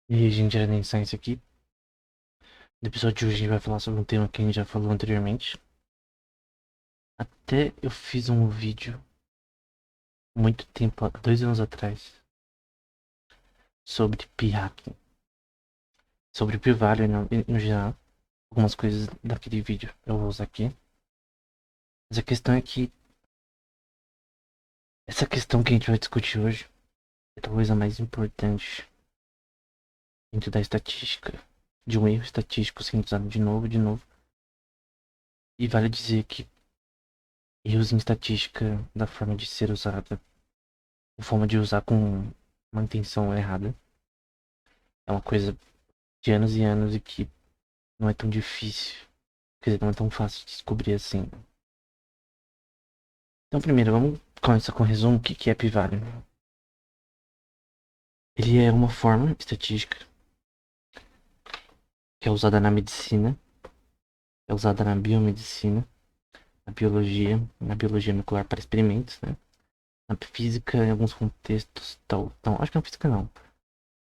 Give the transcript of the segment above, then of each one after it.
E aí, gente, era Science aqui. No episódio de hoje a gente vai falar sobre um tema que a gente já falou anteriormente. Até eu fiz um vídeo muito tempo, há 2 anos atrás, sobre P-Hacking, sobre P-Value no geral. Algumas coisas daquele vídeo eu vou usar aqui. Mas a questão é que essa questão que a gente vai discutir hoje é talvez a mais importante dentro da estatística, de um erro estatístico sendo usado de novo, de novo. E vale dizer que erros em estatística da forma de ser usada, ou forma de usar com uma intenção errada, é uma coisa de anos e anos e que não é tão difícil. Quer dizer, não é tão fácil de descobrir assim. Então, primeiro, vamos começar com um resumo. O que é P-Value? Ele é uma forma estatística que é usada na medicina, é usada na biomedicina, na biologia molecular para experimentos, né? Na física, em alguns contextos, tal. Não, acho que na física não.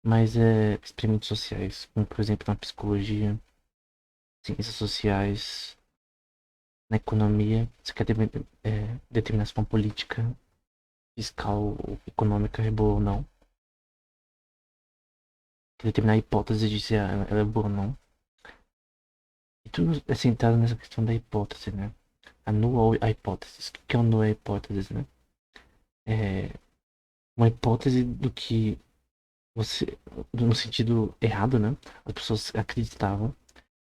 Mas é experimentos sociais, como por exemplo na psicologia, ciências sociais, na economia, você quer determinar se uma política fiscal ou econômica é boa ou não. Quer determinar a hipótese de se ela é boa ou não. E tudo é centrado nessa questão da hipótese, né? A null ou a hipótese. O que é o null e a hipótese, né? É uma hipótese do que você, no sentido errado, né? As pessoas acreditavam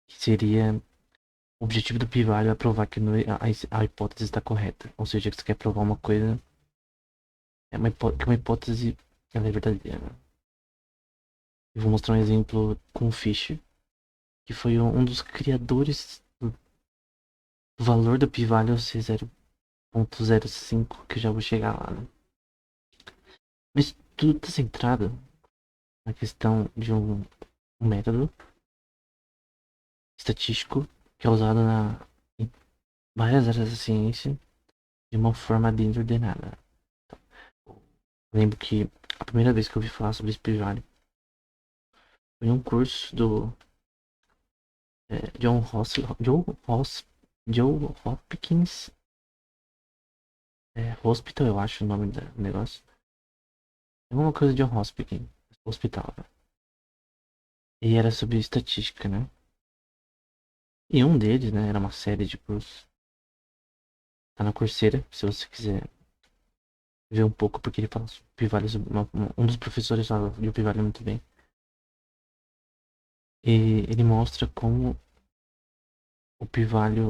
que seria o objetivo do p-value é provar que a hipótese está correta. Ou seja, que você quer provar uma coisa, que uma hipótese ela é verdadeira. Eu vou mostrar um exemplo com o Fish, que foi um dos criadores do valor do p-value ser 0,05, que eu já vou chegar lá, né? Mas tudo está centrado na questão de um método estatístico que é usado em várias áreas da ciência de uma forma bem ordenada. Eu lembro que a primeira vez que eu ouvi falar sobre esse p-value foi em um curso do John Ross, Joe Hopkins Hospital, eu acho o nome do negócio. Alguma coisa de John Hopkins Hospital, né? E era sobre estatística, né? E um deles, né, era uma série de cursos. Tá na Coursera, se você quiser ver um pouco, porque ele fala sobre P-Vale, um dos professores fala de P-Vale muito bem. E ele mostra como o P-Vale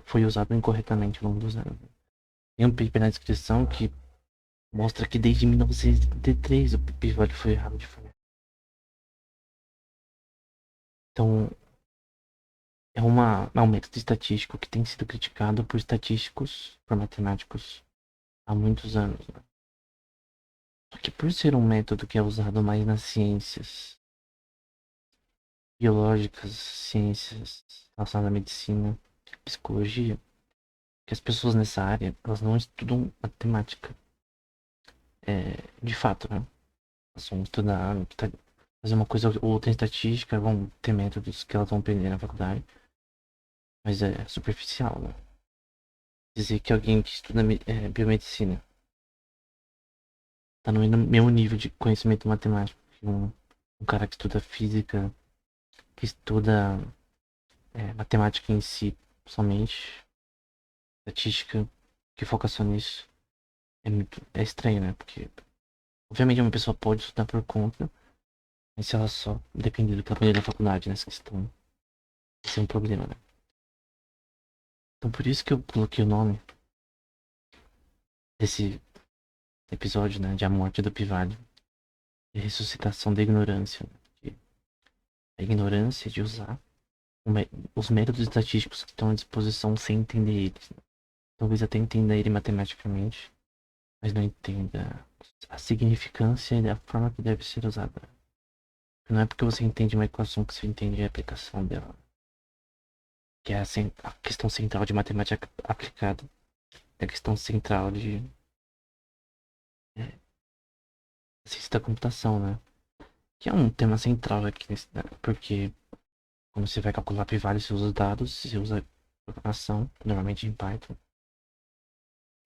foi usado incorretamente ao longo dos anos. Tem um paper na descrição que mostra que desde 1973 o P-Vale foi errado de forma. Então, é um método estatístico que tem sido criticado por estatísticos, por matemáticos, há muitos anos, né? Só que por ser um método que é usado mais nas ciências biológicas, ciências relacionadas à medicina, psicologia, que as pessoas nessa área, elas não estudam matemática, de fato, né? Elas vão estudar, fazer uma coisa ou outra em estatística, vão ter métodos que elas vão aprender na faculdade, mas é superficial, né? Dizer que alguém que estuda biomedicina tá no mesmo nível de conhecimento matemático que um cara que estuda física, que estuda matemática em si somente, estatística, que foca só nisso. É estranho, né? Porque, obviamente, uma pessoa pode estudar por conta, mas se ela só depender do que ela aprender na faculdade nessa questão, isso é um problema, né? Então, por isso que eu coloquei o nome desse episódio, né? De A Morte do Pivale, de ressuscitação da ignorância, né? A ignorância de usar os métodos estatísticos que estão à disposição sem entender eles, né? Talvez até entenda ele matematicamente, mas não entenda a significância e a forma que deve ser usada. Não é porque você entende uma equação que você entende a aplicação dela, que é a questão central de matemática aplicada, é a questão central de ciência da computação, né? que é um tema central aqui, né? Porque quando você vai calcular privados, você usa dados, você usa programação, normalmente em Python.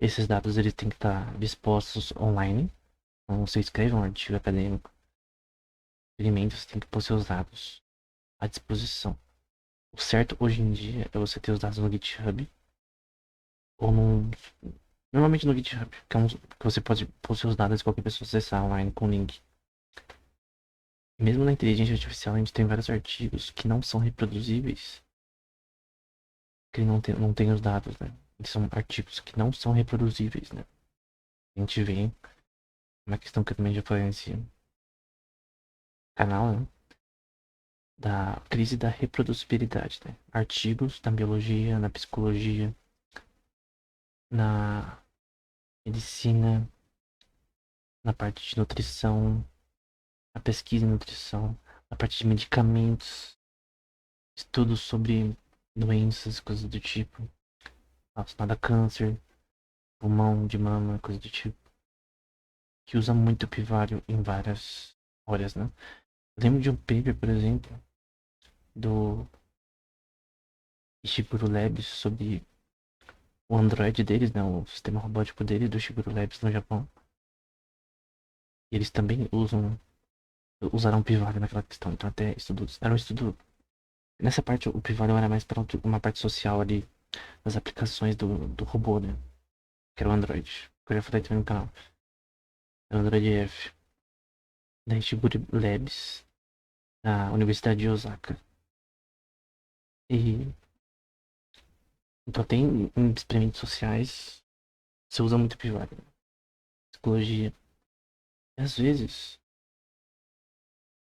Esses dados eles têm que estar dispostos online. Então você escreve um artigo acadêmico, experimenta, você tem que pôr seus dados à disposição. O certo hoje em dia é você ter os dados no GitHub ou no. Normalmente no GitHub, que você pode pôr seus dados e qualquer pessoa acessar online com link. Mesmo na inteligência artificial, a gente tem vários artigos que não são reproduzíveis, que não tem os dados, né? Eles são artigos que não são reproduzíveis, né? A gente vê uma questão que eu também já falei nesse canal, né? Da crise da reproduzibilidade, né? Artigos na biologia, na psicologia, na medicina, na parte de nutrição, na pesquisa em nutrição, na parte de medicamentos, estudos sobre doenças, coisas do tipo, relacionado a câncer, pulmão, de mama, coisa do tipo, que usa muito pivário em várias áreas, né? Eu lembro de um paper, por exemplo, do Ishiguro Labs sobre o Android deles, né? O sistema robótico dele, do Ishiguro Labs no Japão. E eles também usaram pivário naquela questão. Então até estudos, era um estudo. Nessa parte o pivário era mais para uma parte social ali das aplicações do robô, né? Que era o Android. Que eu já falei também no canal. É o Android F. Da Ishiguro Labs, da Universidade de Osaka. E então tem em experimentos sociais, você usa muito pivário. Psicologia. E às vezes,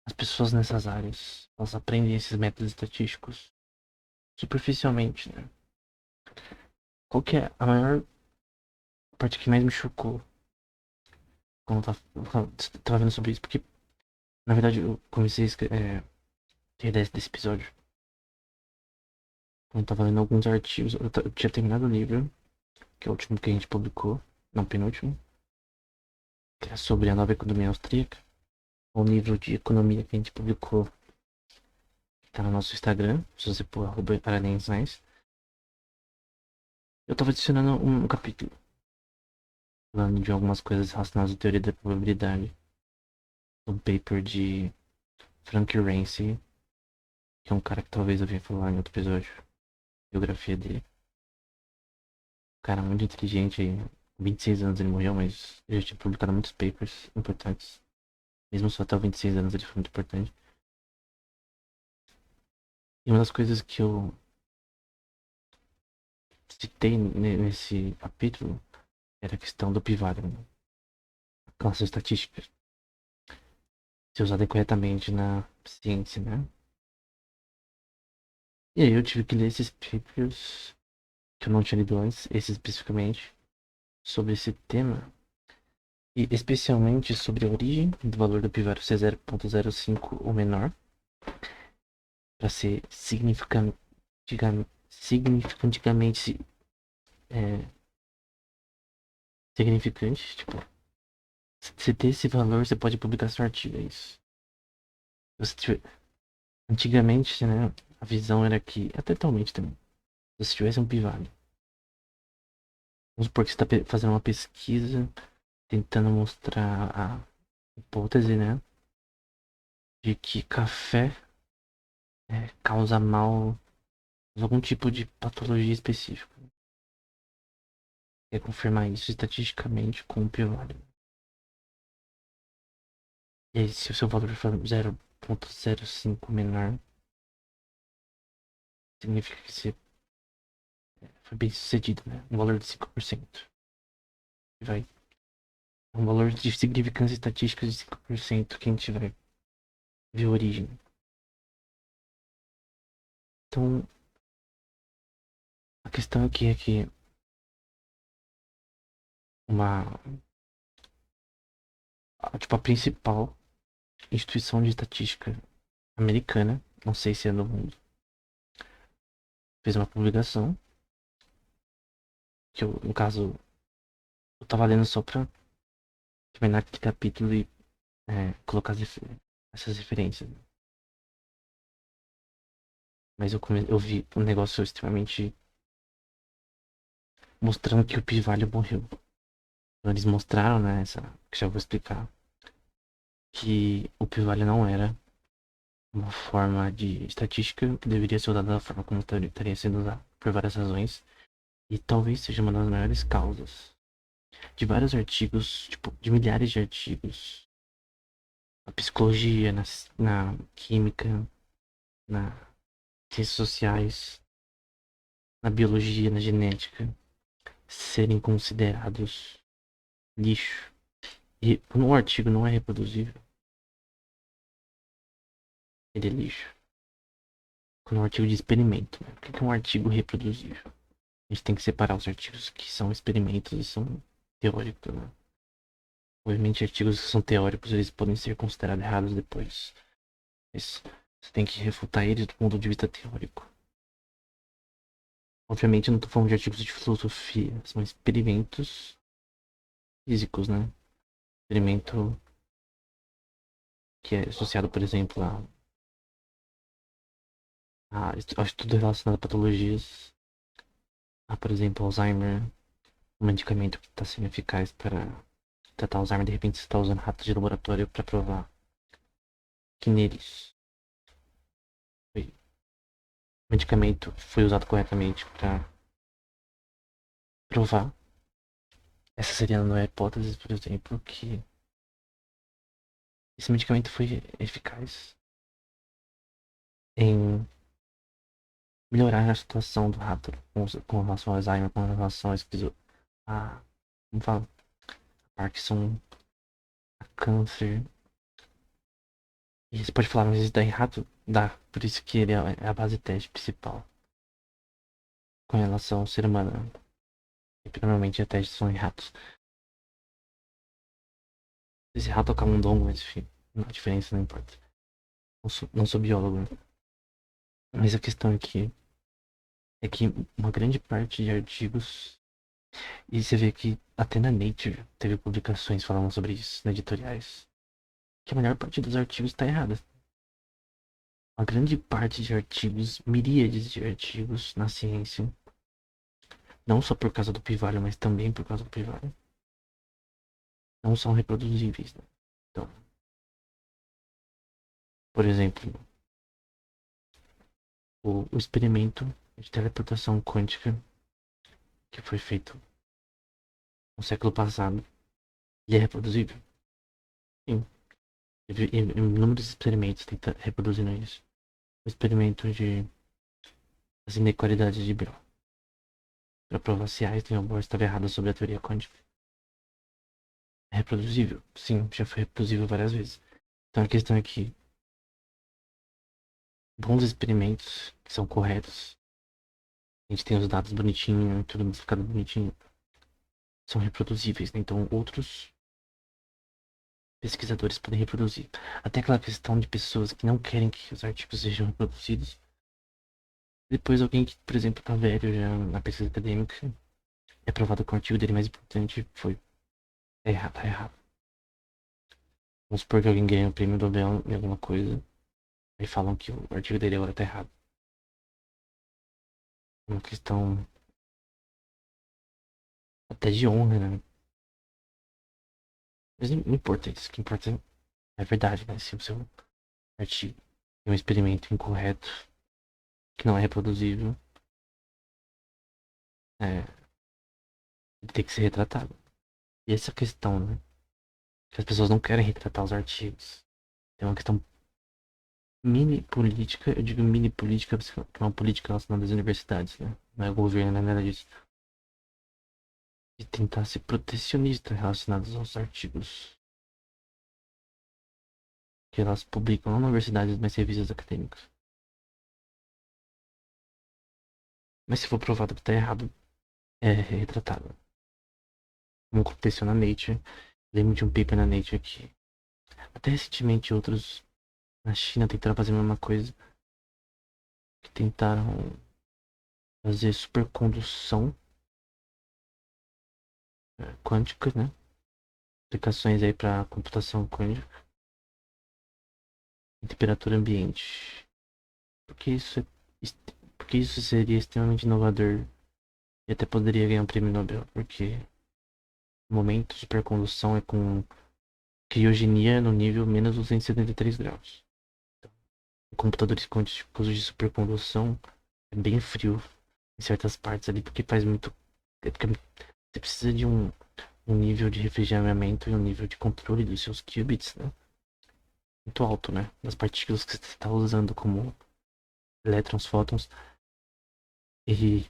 as pessoas nessas áreas, elas aprendem esses métodos estatísticos superficialmente, né? Qual que é a maior parte que mais me chocou quando eu tava vendo sobre isso? Porque, na verdade, eu comecei ter ideia desse episódio. Quando eu tava lendo alguns artigos, eu tinha terminado o livro, que é o último que a gente publicou, não, penúltimo, que é sobre a nova economia austríaca. Um livro de economia que a gente publicou, que tá no nosso Instagram, se você pôr @aranensais. Eu tava adicionando um capítulo falando de algumas coisas relacionadas à teoria da probabilidade. Um paper de Frank Ramsey, que é um cara que talvez eu venha falar em outro episódio, biografia dele. Um cara muito inteligente, 26 anos ele morreu, mas ele já tinha publicado muitos papers importantes. Mesmo só até os 26 anos ele foi muito importante. E uma das coisas que eu citei nesse capítulo era a questão do pivário, né? A classe estatística. Ser usada corretamente na ciência, né? E aí eu tive que ler esses papers que eu não tinha lido antes, esse especificamente, sobre esse tema. E especialmente sobre a origem do valor do pivário ser 0,05 ou menor, para ser significantemente é, significante. Tipo, se ter esse valor, você pode publicar seu artigo, é isso. Antigamente, né, a visão era que, até atualmente também, se você tivesse um pivário, vamos supor que você está fazendo uma pesquisa tentando mostrar a hipótese, né, de que café causa mal, algum tipo de patologia específica. Quer confirmar isso estatisticamente com o pivário. E aí, se o seu valor for 0,05 menor, significa que você foi bem sucedido, né? Um valor de 5%. Vai. Um valor de significância estatística de 5% que a gente vai ver a origem. Então, a questão aqui é que uma, tipo, a principal instituição de estatística americana, não sei se é no mundo, fez uma publicação que eu, no caso, eu tava lendo só pra terminar aquele capítulo e colocar as referências. essas referências. Mas eu vi um negócio extremamente mostrando que o Pivalho morreu. Então, eles mostraram, né, que já vou explicar, que o Pivalho não era uma forma de estatística que deveria ser usada da forma como estaria sendo usada, por várias razões, e talvez seja uma das maiores causas de vários artigos, tipo, de milhares de artigos, na psicologia, na química, na ciências sociais, na biologia, na genética, serem considerados lixo. E quando um artigo não é reproduzível, ele é lixo. Quando é um artigo de experimento, né? O que é um artigo reproduzível? A gente tem que separar os artigos que são experimentos e são teóricos, né? Obviamente, artigos que são teóricos, eles podem ser considerados errados depois. Mas você tem que refutar eles do ponto de vista teórico. Obviamente, eu não estou falando de artigos de filosofia, são experimentos físicos, né? Experimento que é associado, por exemplo, ao estudo relacionado a patologias, por exemplo, Alzheimer, um medicamento que está sendo eficaz para tratar Alzheimer, de repente você está usando ratos de laboratório para provar que neles o medicamento foi usado corretamente para provar. Essa seria a hipótese, por exemplo, que esse medicamento foi eficaz em melhorar a situação do rato com relação ao Alzheimer, com relação a, como fala, Parkinson, a câncer. E você pode falar, mas isso dá em rato? Dá. Por isso que ele é a base de teste principal com relação ao ser humano. E normalmente os testes são em ratos. Esse rato é camundongo, mas enfim, a diferença não importa. Não sou biólogo, né? Mas a questão é que uma grande parte de artigos, e você vê que até na Nature teve publicações falando sobre isso, né, editoriais, que a maior parte dos artigos está errada. Uma grande parte de artigos, miríades de artigos na ciência, não só por causa do Pivalho, mas também por causa do Pivalho, não são reproduzíveis, né? Então, por exemplo, o experimento de teleportação quântica que foi feito no século passado, ele é reproduzível? Sim. Teve inúmeros experimentos reproduzindo isso. O experimento de as inequalidades de Bell, para provar se Einstein ou Bohr estava errado sobre a teoria quântica. É reproduzível? Sim, já foi reproduzível várias vezes. Então a questão é que bons experimentos que são corretos, a gente tem os dados bonitinho, tudo ficado bonitinho, são reproduzíveis, né? Então outros pesquisadores podem reproduzir. Até aquela questão de pessoas que não querem que os artigos sejam reproduzidos. Depois alguém que, por exemplo, tá velho já na pesquisa acadêmica, é provado que o artigo dele mais importante foi errado, tá errado. Vamos supor que alguém ganha o prêmio Nobel em alguma coisa, aí falam que o artigo dele agora tá errado. É uma questão até de honra, né? Mas não importa isso, o que importa é a verdade, né? Se o seu artigo é um experimento incorreto, que não é reproduzível, é, ele tem que ser retratado. E essa questão, né? Que as pessoas não querem retratar os artigos. Tem uma questão mini política, eu digo mini política, porque é uma política relacionada às universidades, né? Não é o governo, não é nada disso. De tentar ser protecionista relacionados aos artigos que elas publicam não na universidade, mas revistas acadêmicas. Mas se for provado que está errado, é retratado. Como aconteceu na Nature, lembro de um paper na Nature que até recentemente outros na China tentaram fazer a mesma coisa, que tentaram fazer supercondução quântica, né? Aplicações aí para computação quântica. em temperatura ambiente. Porque isso é, porque isso seria extremamente inovador e até poderia ganhar um prêmio Nobel, porque o momento de supercondução é com criogenia no nível menos 273 graus. Computadores quânticos de supercondução é bem frio em certas partes ali, porque faz muito. Porque você precisa de um nível de refrigeramento e um nível de controle dos seus qubits, né? Muito alto, né? Das partículas que você está usando como elétrons, fótons. E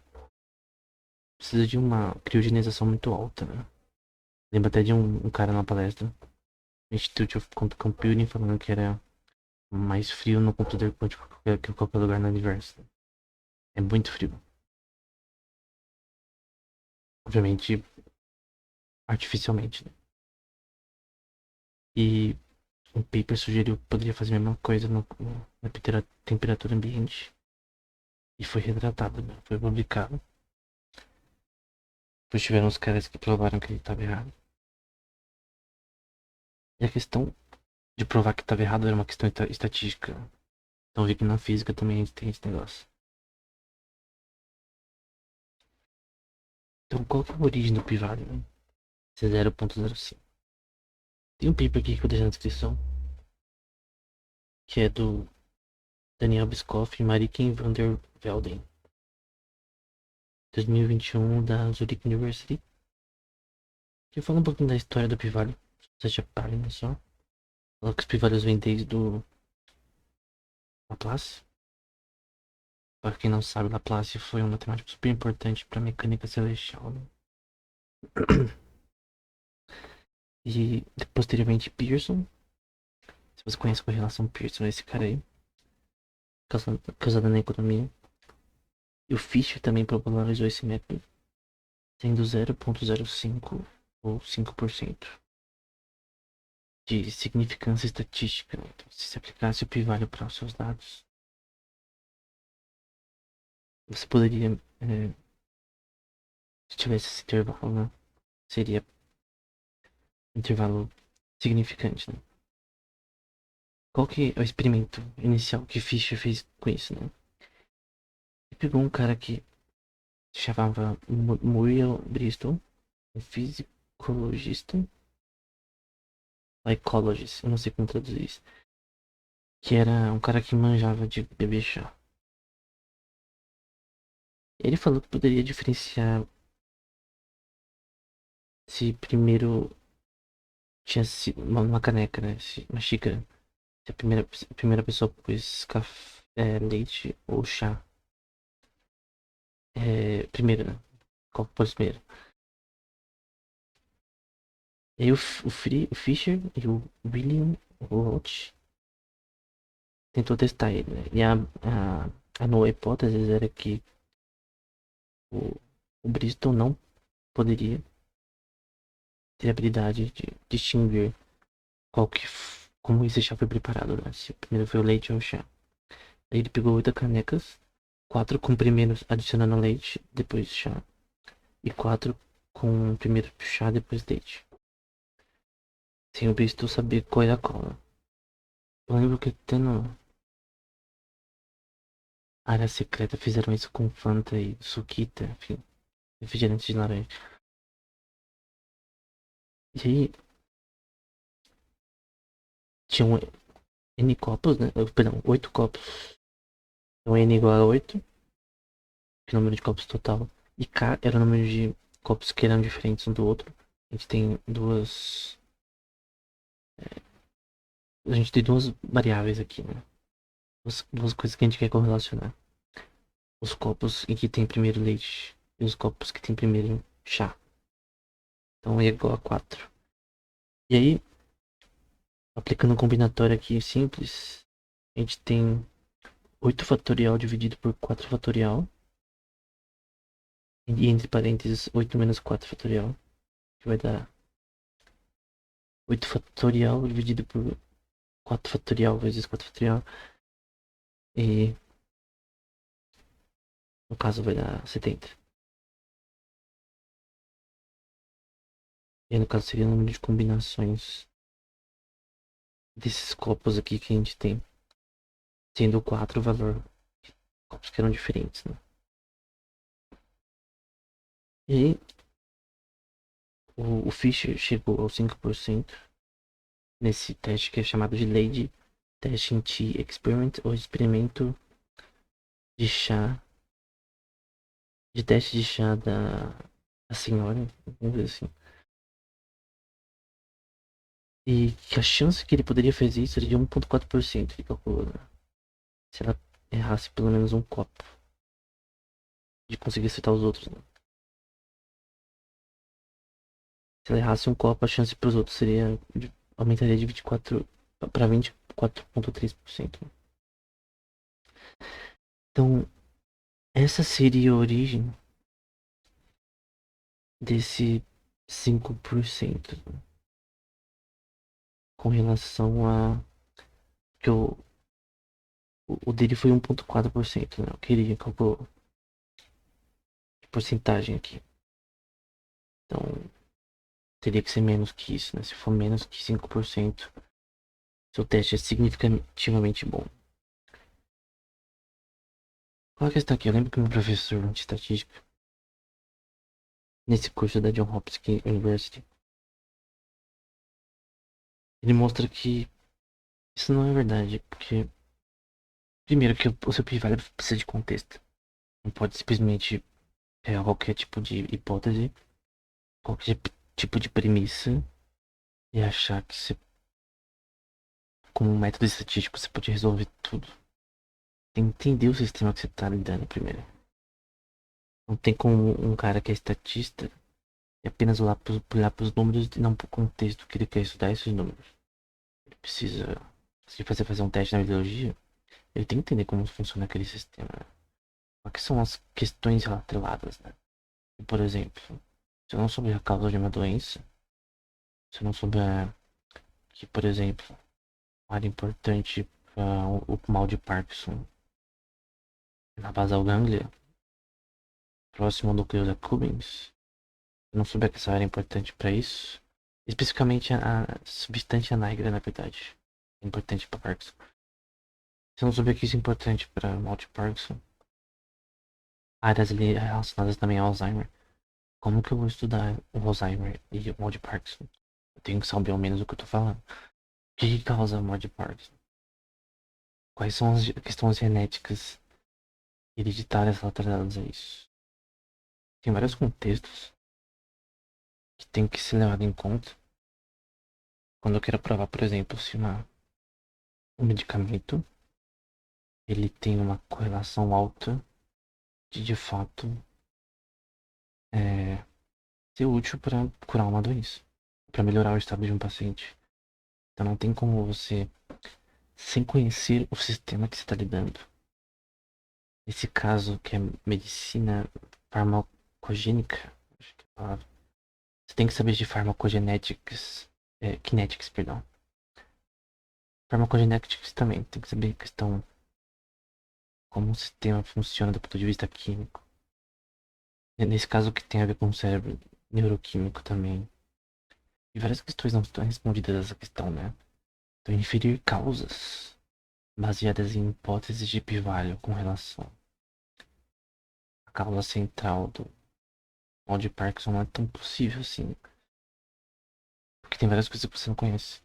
precisa de uma criogenização muito alta, né? Lembro até de um cara na palestra, Institute of Computing, falando que era mais frio no computador quântico que em qualquer lugar no universo. É muito frio. Obviamente, artificialmente, né? E um paper sugeriu que poderia fazer a mesma coisa na temperatura ambiente. E foi retratado, né? Foi publicado. Depois tiveram os caras que provaram que ele estava errado. E a questão de provar que estava errado era uma questão estatística. Então vi que na física também a gente tem esse negócio. Então qual que é a origem do P-Valley, né? Esse é 0.05. Tem um paper aqui que eu deixo na descrição, que é do Daniel Biscoff e Mariken van der Velden. 2021 da Zurich University. Que fala um pouquinho da história do P-Valley. Seja página só. Fala que os P-Valleys vêm desde o Laplace. Para quem não sabe, Laplace foi um matemático super importante para a mecânica celestial, né? E posteriormente Pearson. Se você conhece a correlação Pearson, é esse cara aí, causada na economia. E o Fischer também popularizou esse método, sendo 0.05 ou 5% de significância estatística. Então, se você aplicasse o p-value para os seus dados, você poderia, se tivesse esse intervalo, né, seria um intervalo significante, né? Qual que é o experimento inicial que Fischer fez com isso, né? Ele pegou um cara que se chamava Muriel Bristol, um fisicologista, ecologist, eu não sei como traduzir isso, que era um cara que manjava de beber chá. Ele falou que poderia diferenciar se primeiro tinha sido uma caneca, né? Uma xícara. Se a primeira pessoa pôs café, leite ou chá. Primeiro, né? Qual que pôs primeiro? E aí o Fischer e o William Roth tentou testar ele, né? E a nova hipótese era que o, o Bristol não poderia ter a habilidade de distinguir como esse chá foi preparado, né? Se primeiro foi o leite ou o chá. Aí ele pegou 8 canecas, 4 com primeiro adicionando leite, depois chá, e 4 com primeiro chá, depois leite. Sem o Bristol saber qual era qual, né? Eu lembro que tendo área secreta fizeram isso com Fanta e Suquita, enfim, refrigerante de laranja. E aí tinham N copos, né? Perdão, 8 copos. Então N igual a 8, que é o número de copos total. E K era o número de copos que eram diferentes um do outro. A gente tem duas. A gente tem duas variáveis aqui, né? Duas coisas que a gente quer correlacionar. Os copos em que tem primeiro leite e os copos que tem primeiro chá. Então é igual a 4. E aí, aplicando um combinatório aqui simples, a gente tem 8 fatorial dividido por 4 fatorial. E entre parênteses, 8 menos 4 fatorial. Que vai dar 8 fatorial dividido por 4 fatorial vezes 4 fatorial. E no caso vai dar 70. E no caso seria o número de combinações desses copos aqui que a gente tem. sendo 4 o valor copos que eram diferentes, né? E aí, o Fischer chegou aos 5% nesse teste que é chamado de Lady Testing Tea Experiment, ou experimento de chá, de teste de chá da senhora, vamos dizer assim. E que a chance que ele poderia fazer isso era de 1,4%, ele calculou, né? Se ela errasse pelo menos um copo, de conseguir acertar os outros, né? Se ela errasse um copo, a chance para os outros aumentaria de 24 para 24,3%. Então, essa seria a origem desse 5% com relação a que o dele foi 1,4%, né? Eu queria calcular de porcentagem aqui. Então, teria que ser menos que isso, né? Se for menos que 5%, seu teste é significativamente bom. Qual a questão aqui? Eu lembro que meu professor de estatística, nesse curso da Johns Hopkins University, ele mostra que isso não é verdade, porque, primeiro, que o seu p-value precisa de contexto. Não pode simplesmente pegar qualquer tipo de hipótese, qualquer tipo de premissa e achar que você, como um método estatístico, você pode resolver tudo. Tem que entender o sistema que você está lidando primeiro. Não tem como um cara que é estatista e apenas olhar para os números e não para o contexto que ele quer estudar esses números. Ele precisa, se você fazer um teste na biologia, ele tem que entender como funciona aquele sistema. Quais são as questões atreladas, né? Por exemplo, se eu não souber a causa de uma doença, se eu não souber que, por exemplo, uma área importante para o mal de Parkinson na basal ganglia, próximo ao núcleo da Cummings, se eu não souber que essa área é importante para isso, especificamente a substância negra, na verdade, é importante para Parkinson. Se eu não souber que isso é importante para mal de Parkinson, áreas ali relacionadas também ao Alzheimer, como que eu vou estudar o Alzheimer e o mal de Parkinson? Eu tenho que saber ao menos o que eu tô falando. O que causa a morte de Parkinson? Quais são as questões genéticas hereditárias relacionadas a isso? Tem vários contextos que tem que ser levado em conta quando eu quero provar, por exemplo, se um medicamento ele tem uma correlação alta de fato é, ser útil para curar uma doença, para melhorar o estado de um paciente. Então não tem como você, sem conhecer o sistema que você está lidando, nesse caso que é medicina farmacogênica, acho que é a palavra, você tem que saber de farmacogenetics, kinetics, perdão. Farmacogenetics também, tem que saber a questão como o sistema funciona do ponto de vista químico. Nesse caso que tem a ver com o cérebro neuroquímico também. E várias questões não estão respondidas a essa questão, né? Então, inferir causas baseadas em hipóteses de p-value com relação à causa central do mal de Parkinson não é tão possível assim. Porque tem várias coisas que você não conhece.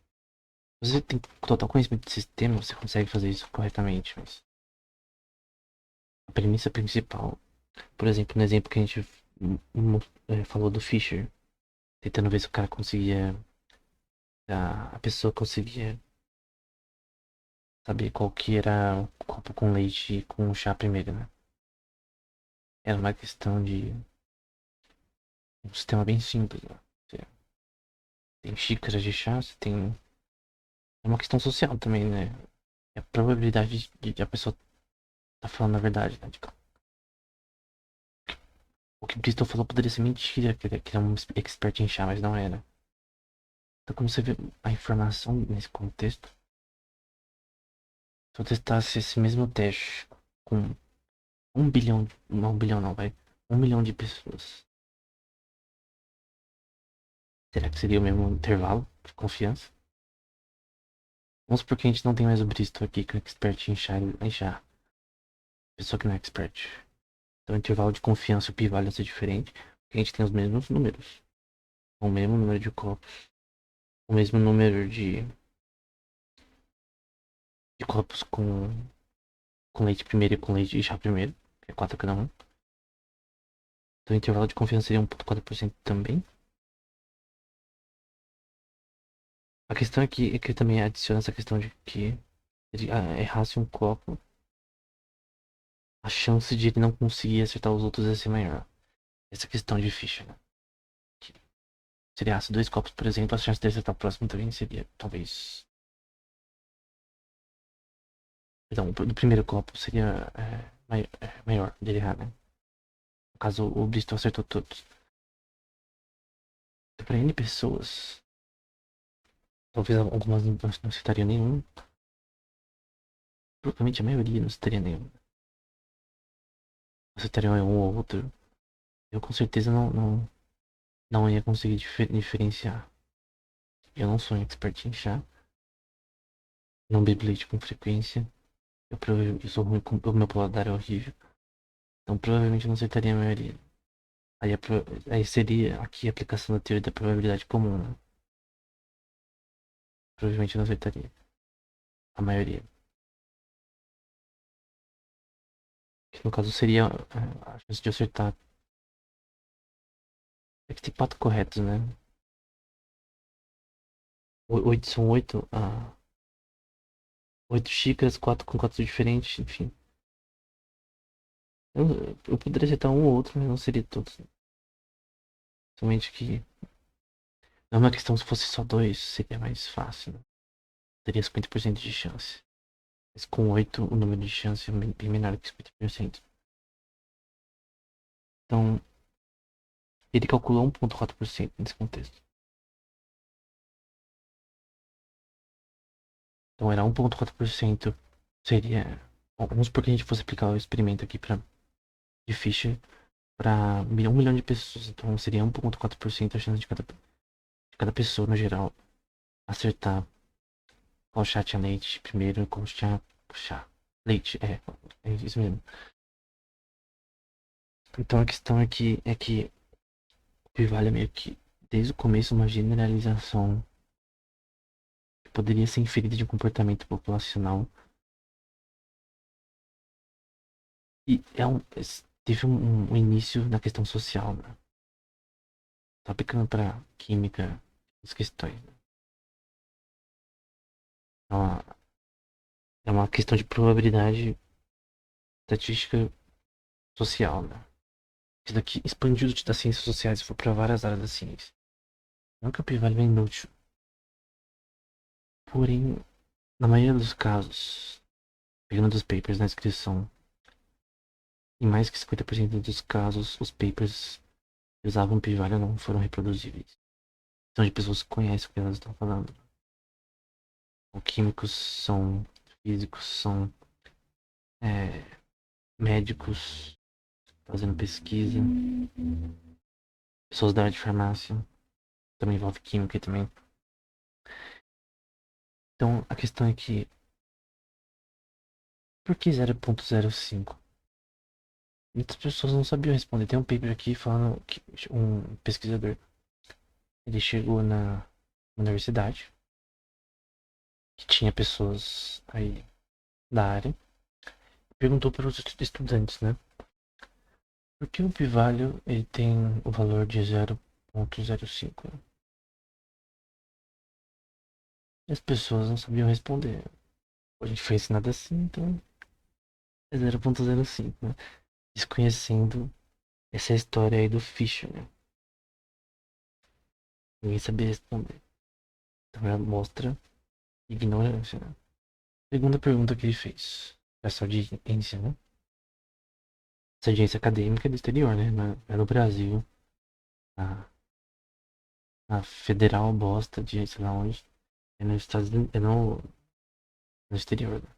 Você tem total conhecimento do sistema, você consegue fazer isso corretamente, mas a premissa principal, por exemplo, no exemplo que a gente falou do Fischer, tentando ver se o cara conseguia, a pessoa conseguia saber qual que era o copo com leite e com chá primeiro, né? Era uma questão de um sistema bem simples, né? Você tem xícaras de chá, você tem. É uma questão social também, né? É a probabilidade de a pessoa tá falando a verdade, né? Tipo, o que o Cristo falou poderia ser mentira, que ele é um expert em chá, mas não era. Então, como você vê a informação nesse contexto, se eu testasse esse mesmo teste com 1 bilhão, não 1 bilhão não, vai, 1 milhão de pessoas, será que seria o mesmo intervalo de confiança? Vamos supor que a gente não tem mais o Bristol aqui, que é expert em chá. Pessoa que não é expert. Então o intervalo de confiança e o pi vai ser diferente, porque a gente tem os mesmos números. O mesmo número de copos. O mesmo número de copos com leite primeiro e com leite de chá primeiro, que é 4 cada um. Então o intervalo de confiança seria 1,4% também. A questão é que também adiciona essa questão de que ele errasse um copo, a chance de ele não conseguir acertar os outros ia ser maior. Essa questão de ficha, né? Que se ele errasse 2 copos, por exemplo, a chance de acertar o próximo também seria, talvez... Então, do primeiro copo seria maior dele errar, né? No caso, o Bristol acertou todos. Então, para N pessoas, talvez algumas não acertariam nenhum. Provavelmente a maioria não acertaria nenhum. Acertariam um ou outro. Eu com certeza não ia conseguir diferenciar. Eu não sou um expert em chá. Não bebo leite com frequência. Eu sou ruim com... O meu paladar é horrível. Então provavelmente eu não acertaria a maioria. Aí, aí seria aqui a aplicação da teoria da probabilidade comum, né? Provavelmente eu não acertaria. A maioria. Que no caso seria a chance de eu acertar. É que tem 4 corretos, né? Oito são 8. 8 xícaras, 4 com 4 diferentes, enfim. Eu poderia acertar um ou outro, mas não seria todos. Somente que. Não é uma questão se fosse só dois, seria mais fácil, né? Teria 50% de chance. Mas com 8 o número de chance é bem menor que 50%. Então, ele calculou 1,4% nesse contexto. Então era 1,4%. Seria. Bom, vamos supor que a gente fosse aplicar o experimento aqui de Fischer para 1 milhão de pessoas. Então seria 1,4% a chance de cada pessoa no geral acertar qual chá tinha leite primeiro e qual chá. Leite, é isso mesmo. Então a questão é que o que vale é meio que desde o começo uma generalização que poderia ser inferida de um comportamento populacional e teve um início na questão social, né? Tá aplicando para química as questões, né? É uma questão de probabilidade estatística social, né? Isso daqui expandido das ciências sociais e for para várias áreas da ciência. Não que o P-Vale é inútil, porém, na maioria dos casos, pegando dos papers na descrição, em mais que 50% dos casos, os papers que usavam P-Vale não foram reproduzíveis. São de pessoas que conhecem o que elas estão falando. São químicos, são físicos, são é, médicos fazendo pesquisa, pessoas da área de farmácia, também envolve química também. Então a questão é que, por que 0,05? Muitas pessoas não sabiam responder. Tem um paper aqui falando que um pesquisador, ele chegou na universidade, que tinha pessoas aí da área, e perguntou para os estudantes, né? Por que o p-value ele tem o valor de 0,05? E as pessoas não sabiam responder. A gente foi ensinado assim, então é 0,05, né? Desconhecendo essa história aí do Fischer, né? Ninguém sabia responder. Então ela mostra ignorância, né? Segunda pergunta que ele fez. Essa audiência, né? Essa audiência acadêmica é do exterior, né? Não é no Brasil. A federal bosta de sei lá onde. É nos Estados Unidos. É no exterior, né?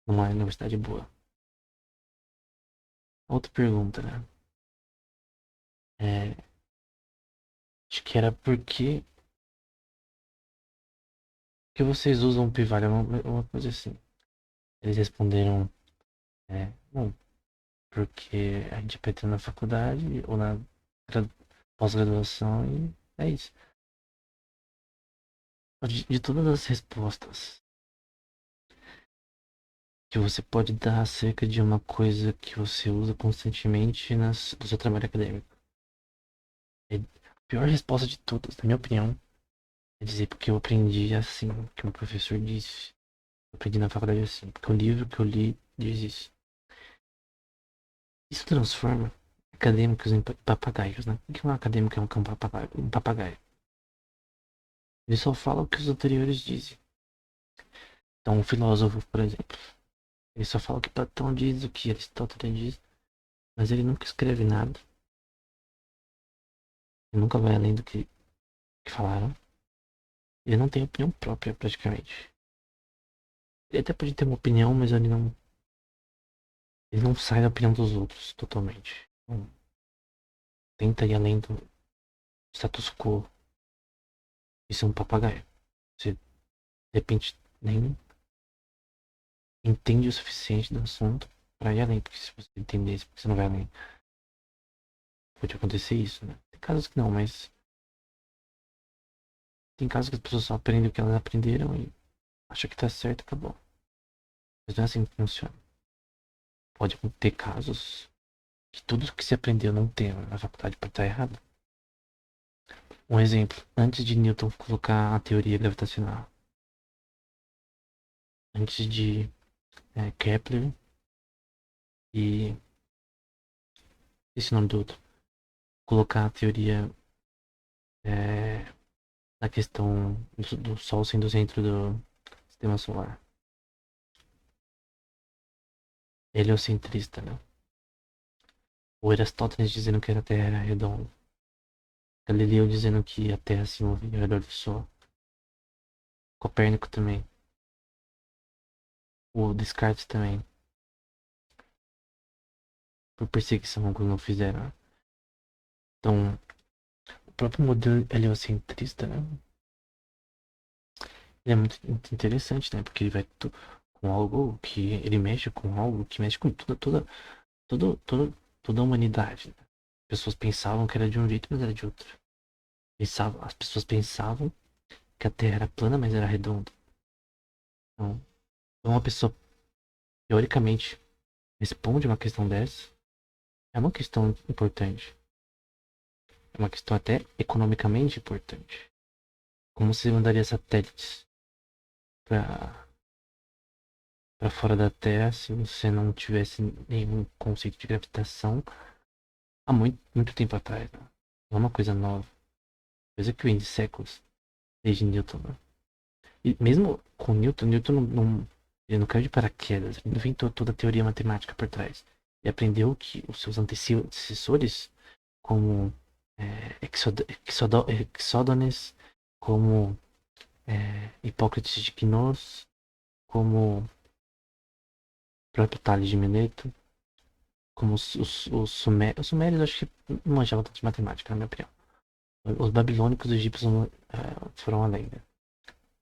Numa universidade boa. Outra pergunta, né? É, acho que era por que que vocês usam Pivale? Uma coisa assim. Eles responderam, não, porque a gente aprendeu na faculdade ou na pós-graduação e é isso. De todas as respostas que você pode dar acerca de uma coisa que você usa constantemente no seu trabalho acadêmico. A pior resposta de todas, na minha opinião, é dizer porque eu aprendi assim, que o professor disse. Eu aprendi na faculdade assim, porque o livro que eu li diz isso. Isso transforma acadêmicos em papagaios, né? O que um acadêmico é um papagaio? Um papagaio. Ele só fala o que os anteriores dizem. Então, um filósofo, por exemplo, ele só fala o que Platão diz, o que Aristóteles diz, mas ele nunca escreve nada. Ele nunca vai além do que falaram. Ele não tem opinião própria, praticamente. Ele até pode ter uma opinião, mas ele não sai da opinião dos outros totalmente. Não tenta ir além do status quo. Isso é um papagaio. Você, de repente, nem entende o suficiente do assunto pra ir além. Porque se você entendesse, porque você não vai além. Pode acontecer isso, né? Tem casos que não, mas tem casos que as pessoas só aprendem o que elas aprenderam e acham que tá certo e acabou. Mas não é assim que funciona. Pode ter casos que tudo que se aprendeu não tem na faculdade pode estar errado. Um exemplo, antes de Newton colocar a teoria gravitacional, antes de Kepler e esse nome do outro, colocar a teoria é, da questão do Sol sendo o centro do sistema solar. Heliocentrista, né? O Aristóteles dizendo que a Terra era redonda. Galileu dizendo que a Terra se movia ao redor do Sol. Copérnico também. O Descartes também. Por perseguição, quando não fizeram. Então, o próprio modelo heliocentrista, né? Ele é muito interessante, né? Porque ele vai com algo que ele mexe com algo que mexe com toda, toda, toda a humanidade. Né? As pessoas pensavam que era de um jeito, mas era de outro. As pessoas pensavam que a Terra era plana, mas era redonda. Então, uma pessoa, teoricamente, responde uma questão dessa, é uma questão importante. É uma questão até economicamente importante. Como você mandaria satélites para fora da Terra se você não tivesse nenhum conceito de gravitação há muito tempo atrás, né? Não é uma coisa nova. Coisa que vem de séculos, desde Newton, né? E mesmo com Newton ele não caiu de paraquedas, ele inventou toda a teoria matemática por trás. E aprendeu que os seus antecessores, como Exódones, como Hipócrates de Quinos, como o próprio Tales de Mileto, como os Sumérios acho que não manjavam tanto de matemática, na minha opinião. Os babilônicos e os egípcios foram além, né?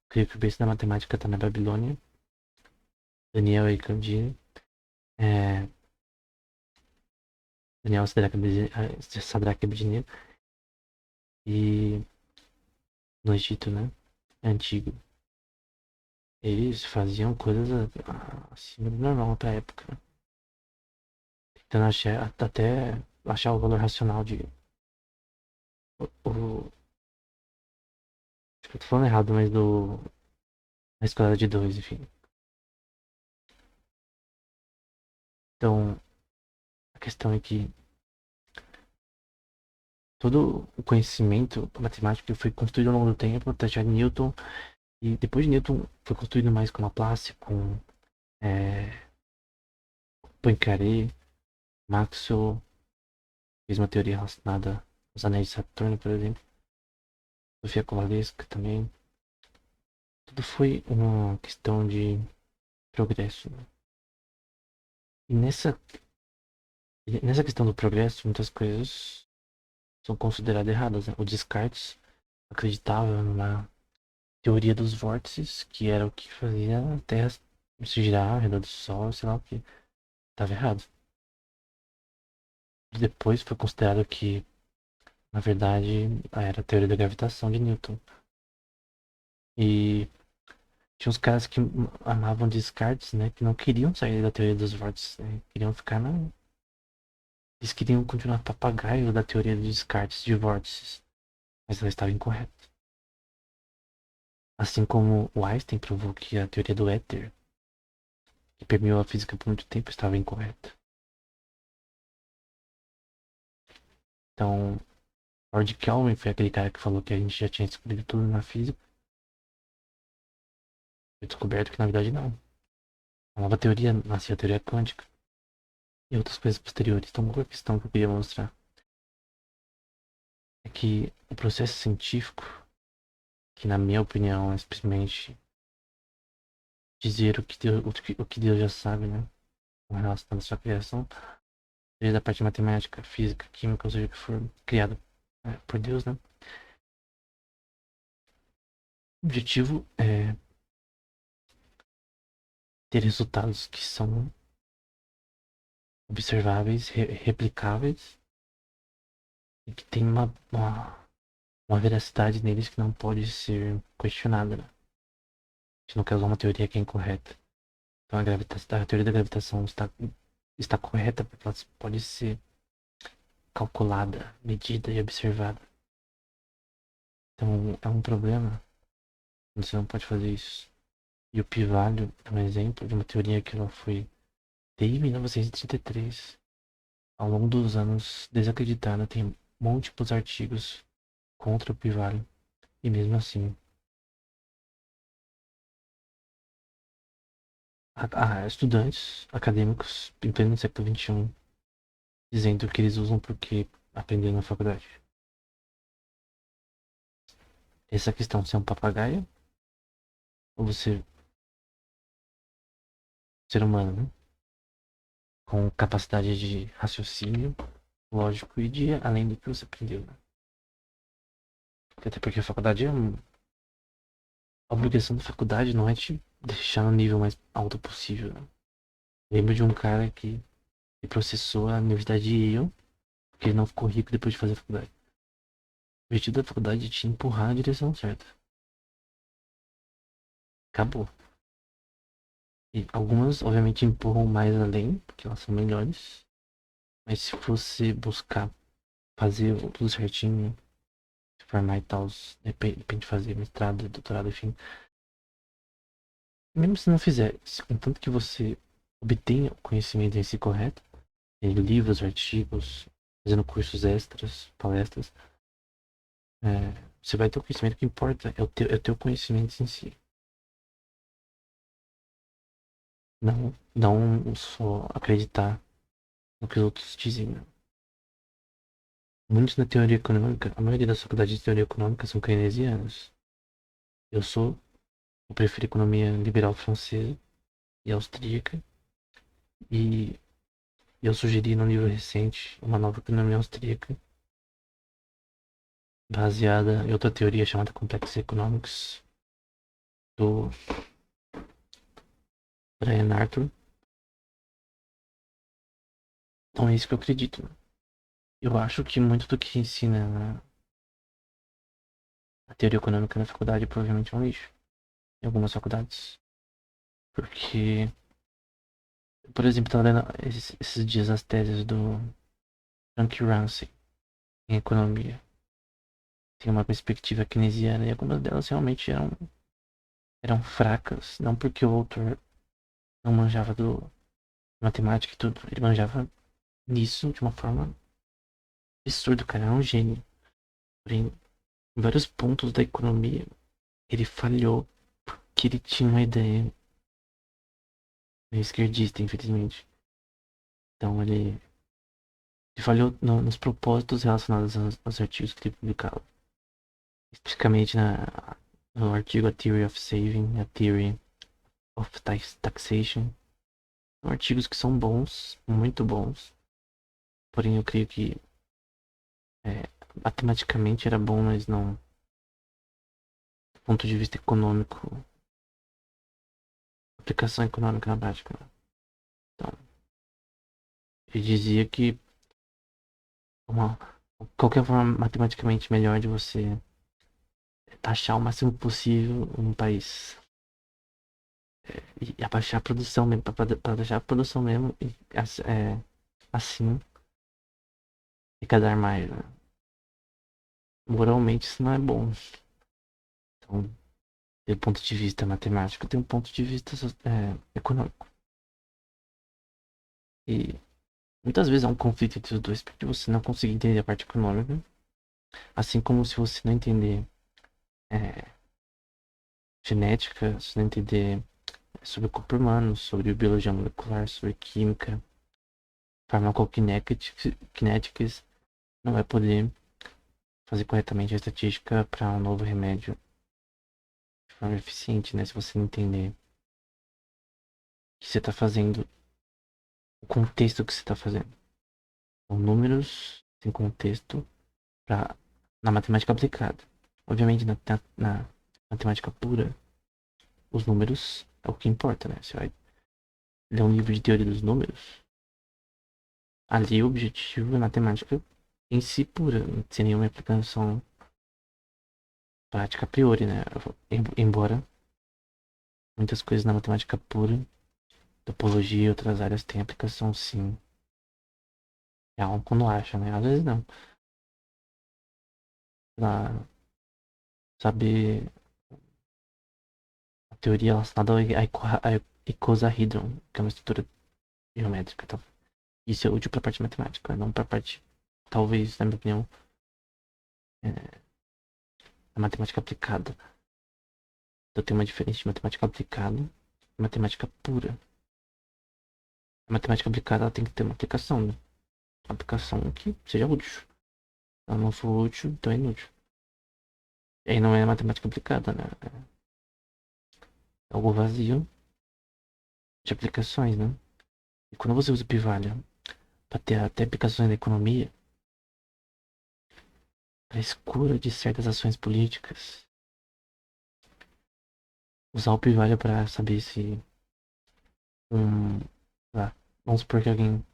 Creio que o berço da matemática está na Babilônia. Daniel e Candide. É, Daniel Sadraque e Abednego. E no Egito, né? Antigo. Eles faziam coisas acima do normal pra época. Né? Tentando até achar o valor racional de. Acho que eu tô falando errado, mas a escala de dois, enfim. Então, a questão é que todo o conhecimento matemático foi construído ao longo do tempo, até chegar Newton, e depois de Newton foi construído mais com Laplace, com Poincaré, Maxwell, fez uma teoria relacionada aos anéis de Saturno, por exemplo, Sofia Kovalevska também. Tudo foi uma questão de progresso. Né? E nessa questão do progresso, muitas coisas são consideradas erradas. Né? O Descartes acreditava numa teoria dos vórtices, que era o que fazia a Terra se girar ao redor do Sol, sei lá o que. Tava errado. Depois foi considerado que, na verdade, era a teoria da gravitação de Newton. E tinha uns caras que amavam Descartes, né? Que não queriam sair da teoria dos vórtices, né? Queriam ficar na. Eles queriam continuar papagaio da teoria de Descartes de vórtices. Mas ela estava incorreta. Assim como o Einstein provou que a teoria do éter, que permeou a física por muito tempo, estava incorreta. Então, Lord Kelvin foi aquele cara que falou que a gente já tinha descobrido tudo na física. Foi descoberto que na verdade não. A nova teoria nasceu a teoria quântica e outras coisas posteriores. Então, uma questão que eu queria mostrar é que o processo científico, que na minha opinião é simplesmente dizer o que Deus já sabe, né? Com relação à sua criação, seja da parte matemática, física, química, ou seja, o que for criado por Deus, né? O objetivo é ter resultados que são observáveis, replicáveis e que tem uma veracidade neles que não pode ser questionada, né? A gente não quer usar uma teoria que é incorreta. Então a teoria da gravitação está correta porque ela pode ser calculada, medida e observada. Então é um problema quando você não pode fazer isso. E o pi-valio é um exemplo de uma teoria que ela foi desde 1933. Ao longo dos anos desacreditada, tem múltiplos artigos contra o pi-valio. E mesmo assim, há estudantes acadêmicos em pleno século XXI dizendo que eles usam porque aprenderam na faculdade. Essa questão, você é um papagaio ou você é um ser humano, né? Com capacidade de raciocínio lógico e de além do que você aprendeu, né? Até porque a faculdade a obrigação da faculdade não é te deixar no nível mais alto possível, né? Lembro de um cara que processou a Universidade de Yale porque ele não ficou rico depois de fazer a faculdade. O objetivo da faculdade é te empurrar na direção certa. Acabou. E algumas, obviamente, empurram mais além, porque elas são melhores. Mas se você buscar fazer tudo certinho, se formar e tal, de repente fazer mestrado, doutorado, enfim. Mesmo se não fizer, contanto que você obtenha o conhecimento em si correto, lendo livros, artigos, fazendo cursos extras, palestras, você vai ter o conhecimento que importa, é o teu conhecimento em si. Não só acreditar no que os outros dizem, né? Muitos na teoria econômica, a maioria das faculdades de teoria econômica são keynesianos. Eu sou, eu prefiro economia liberal francesa e austríaca, e eu sugeri no livro recente uma nova economia austríaca, baseada em outra teoria chamada Complex Economics, do Brian Arthur. Então é isso que eu acredito, né? Eu acho que muito do que ensina a teoria econômica na faculdade provavelmente é um lixo. Em algumas faculdades. Porque, por exemplo, estava lendo esses dias as teses do Frank Ramsey em economia. Tem uma perspectiva keynesiana e algumas delas realmente eram fracas. Não porque o autor não manjava do matemática e tudo. Ele manjava nisso de uma forma absurda, cara. Era um gênio. Porém, em vários pontos da economia, ele falhou porque ele tinha uma ideia esquerdista, infelizmente. Então ele falhou nos propósitos relacionados aos artigos que ele publicava. Especificamente no artigo A Theory of Saving, A Theory of Taxation. São artigos que são bons, muito bons. Porém, eu creio que matematicamente era bom, mas ponto de vista econômico, aplicação econômica na prática. Então, ele dizia que uma, qualquer forma matematicamente melhor de você taxar o máximo possível um país e abaixar a produção mesmo, para deixar a produção mesmo, e, assim, arrecadar mais, né? Moralmente isso não é bom. Então, tem um ponto de vista matemático, tem um ponto de vista econômico. E muitas vezes há um conflito entre os dois, porque você não consegue entender a parte econômica, assim como se você não entender é, genética, se não entender sobre o corpo humano, sobre biologia molecular, sobre química, farmacokinetics, não vai poder fazer corretamente a estatística para um novo remédio de forma eficiente, né? Se você não entender o que você está fazendo, o contexto que você está fazendo. São números sem contexto na matemática aplicada. Obviamente, na matemática pura, os números é o que importa, né? Você vai ler um livro de teoria dos números, ali o objetivo é matemática em si pura, sem nenhuma aplicação prática a priori, né? Embora muitas coisas na matemática pura, topologia e outras áreas têm aplicação sim. É algo quando acha, né? Às vezes não. Pra saber a teoria relacionada ao icosahedron, que é uma estrutura geométrica. Tá? Isso é útil para a parte matemática, não para a parte, talvez, na minha opinião, é, a matemática aplicada. Então tem uma diferença de matemática aplicada e matemática pura. A matemática aplicada ela tem que ter uma aplicação, né? Uma aplicação que seja útil. Se ela não for útil, então é inútil. E aí não é matemática aplicada, né? É algo vazio de aplicações, né? E quando você usa o Pivalha para ter até aplicações da economia, para escura de certas ações políticas, usar o Pivalha para saber se um, lá, vamos supor que alguém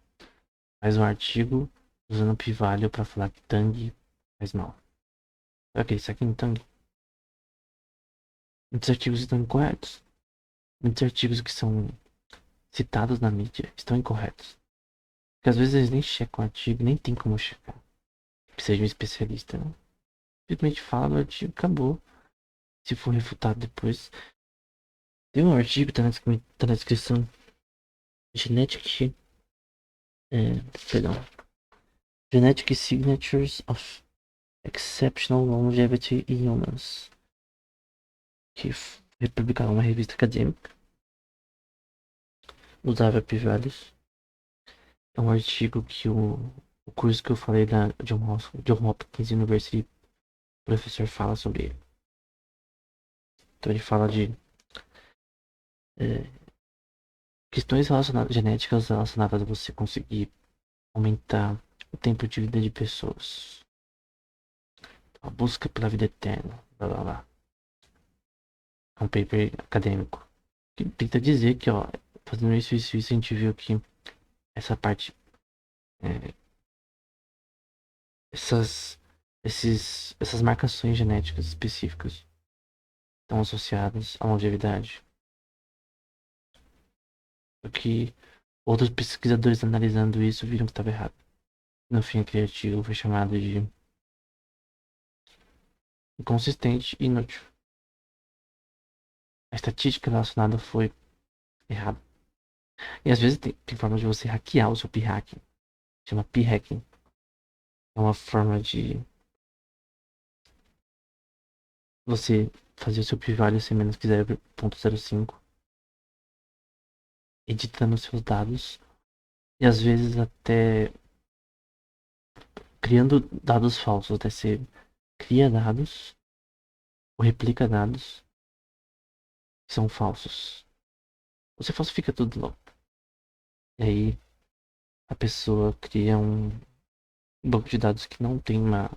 faz um artigo usando o Pivalha para falar que Tang faz mal. Ok, isso aqui em Tang. Muitos artigos estão incorretos. Muitos artigos que são citados na mídia estão incorretos. Porque às vezes eles nem checam o artigo, nem tem como checar. Que seja um especialista, né? Simplesmente fala do artigo, acabou. Se for refutado depois. Tem um artigo, tá na descrição. Genetic. Perdão. Genetic Signatures of Exceptional Longevity in Humans. Que foi publicado em uma revista acadêmica. Usava p-values. É um artigo que o curso que eu falei da John Hopkins University, o professor fala sobre ele. Então ele fala de é, questões relacionadas, genéticas relacionadas a você conseguir aumentar o tempo de vida de pessoas. A busca pela vida eterna, blá blá blá. É um paper acadêmico que tenta dizer que, ó, fazendo isso, a gente viu que essa parte, é, essas marcações genéticas específicas estão associadas à longevidade. Só que outros pesquisadores analisando isso viram que estava errado. No fim, aquele artigo foi chamado de inconsistente e inútil. A estatística relacionada foi errada. E às vezes tem forma de você hackear o seu p-hacking. Chama p-hacking. É uma forma de você fazer o seu p-value ser menos que 0,05, editando seus dados e às vezes até criando dados falsos. Até você cria dados ou replica dados que são falsos. Você falsifica tudo logo. E aí a pessoa cria um banco de dados que não tem uma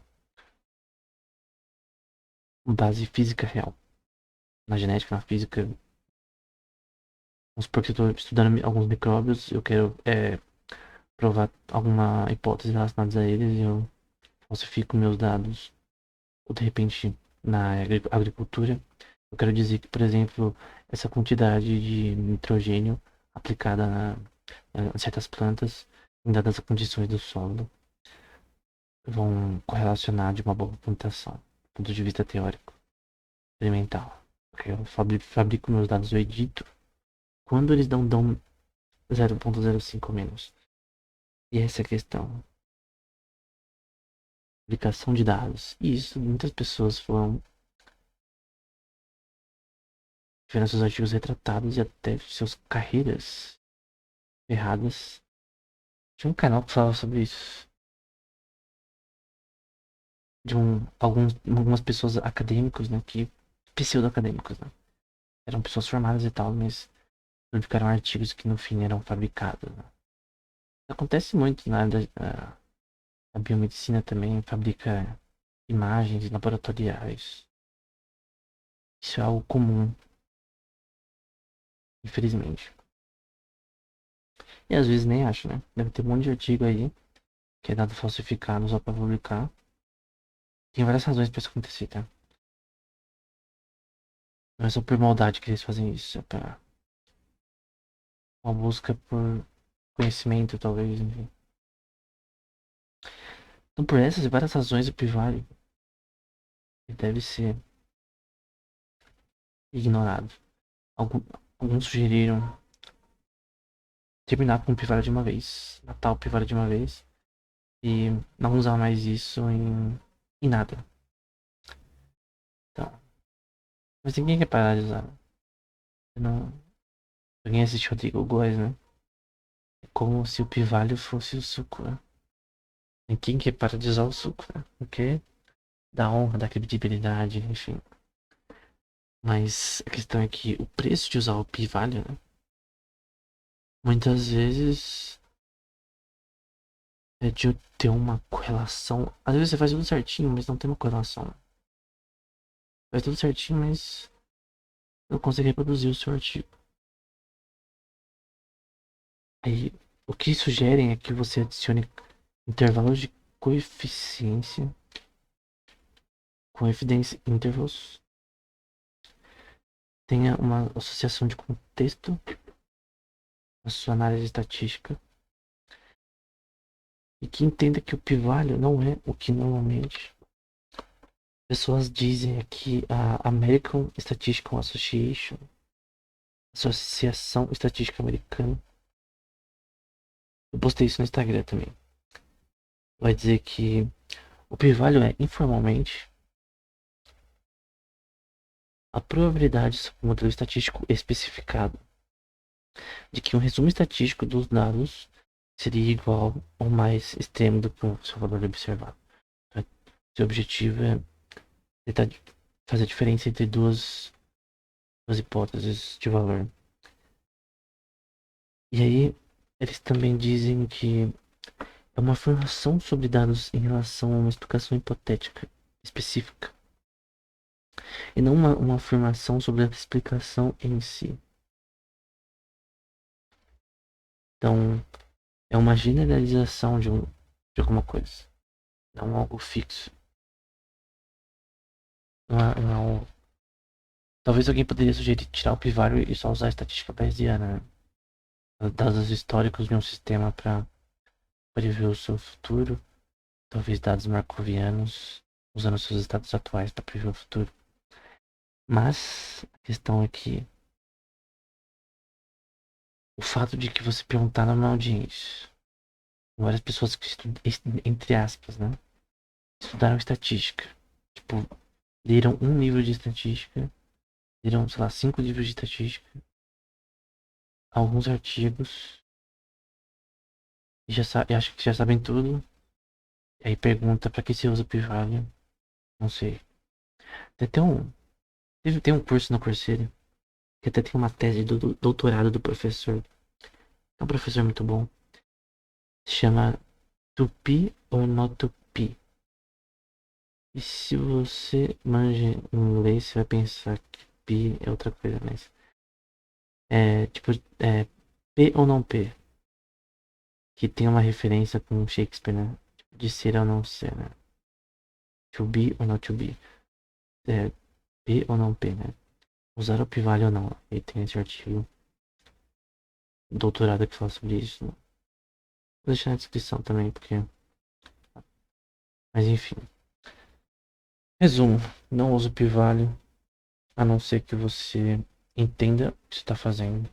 base física real. na genética, na física. Vamos supor que eu estou estudando alguns micróbios, eu quero provar alguma hipótese relacionada a eles e eu falsifico meus dados. Ou de repente, na agricultura, eu quero dizer que, por exemplo, essa quantidade de nitrogênio aplicada em certas plantas, em dadas as condições do solo, vão correlacionar de uma boa plantação, do ponto de vista teórico, experimental. Porque eu fabrico meus dados, eu edito, quando eles dão 0,05 menos. E essa é a questão. Publicação de dados. E isso, muitas pessoas tiveram seus artigos retratados e até suas carreiras erradas. Tinha um canal que falava sobre isso. De algumas pessoas acadêmicos, né? Pseudo-acadêmicos, né? Eram pessoas formadas e tal, mas publicaram artigos que no fim eram fabricados, né? Acontece muito na área a biomedicina também fabrica imagens laboratoriais. Isso é algo comum, infelizmente. E às vezes nem acho, né? Deve ter um monte de artigo aí que é dado falsificado só pra publicar. Tem várias razões pra isso acontecer, tá? Não é só por maldade que eles fazem isso, é pra uma busca por conhecimento, talvez, enfim. Então, por essas e várias razões, o Pivale deve ser ignorado. Alguns sugeriram terminar com o Pivale de uma vez, matar o Pivale de uma vez e não usar mais isso em nada. Então, mas ninguém quer parar de usar. Não, alguém assistiu Rodrigo Góes, né? É como se o Pivalho fosse o suco, né? Ninguém quer parar de usar o suco, né? Porque dá honra, dá credibilidade, enfim. Mas a questão é que o preço de usar o Pivalho, né? Muitas vezes é de ter uma correlação. Às vezes você faz tudo certinho, mas não tem uma correlação. Faz tudo certinho, mas não consegue reproduzir o seu artigo. Aí, o que sugerem é que você adicione intervalos de coeficiência, confidence intervals, tenha uma associação de contexto na sua análise estatística e que entenda que o p-value não é o que normalmente pessoas dizem aqui a American Statistical Association, Associação Estatística Americana. Eu postei isso no Instagram também. Vai dizer que o p-value é informalmente a probabilidade sobre um modelo estatístico especificado de que um resumo estatístico dos dados seria igual ou mais extremo do que o seu valor observado. Seu objetivo é tentar fazer a diferença entre duas hipóteses de valor. E aí, eles também dizem que é uma afirmação sobre dados em relação a uma explicação hipotética específica. E não uma afirmação sobre a explicação em si. Então, é uma generalização de alguma coisa. Não algo fixo. Não é talvez alguém poderia sugerir tirar o pivário e só usar a estatística bayesiana, né? Dados históricos de um sistema para prever o seu futuro. Talvez dados marcovianos, usando seus estados atuais para prever o futuro. Mas a questão é que o fato de que você perguntar numa audiência, várias pessoas que entre aspas, né, estudaram estatística, tipo, leram um livro de estatística, leram, sei lá, 5 livros de estatística, alguns artigos, e acho que já sabem tudo. E aí pergunta pra que se usa o p-value, não sei. Tem um, tem um curso no Coursera que até tem uma tese do doutorado do professor. É um professor muito bom. Se chama To Be or Not To Be. E se você manja inglês, você vai pensar que pi é outra coisa, mas tipo, P ou não P, que tem uma referência com Shakespeare, né? Tipo, de ser ou não ser, né? To be or not to be. P ou não P, né? Usar o P vale ou não. E tem esse artigo, doutorado que fala sobre isso, né? Vou deixar na descrição também, porque. Mas enfim. Resumo: não use o P vale, a não ser que você entenda o que você está fazendo.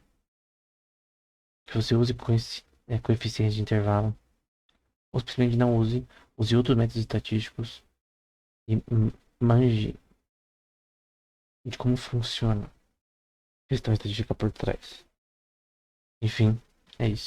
Que você use coeficiente de intervalo. Ou simplesmente não use. Use outros métodos estatísticos. E manje de como funciona a questão estatística por trás. Enfim, é isso.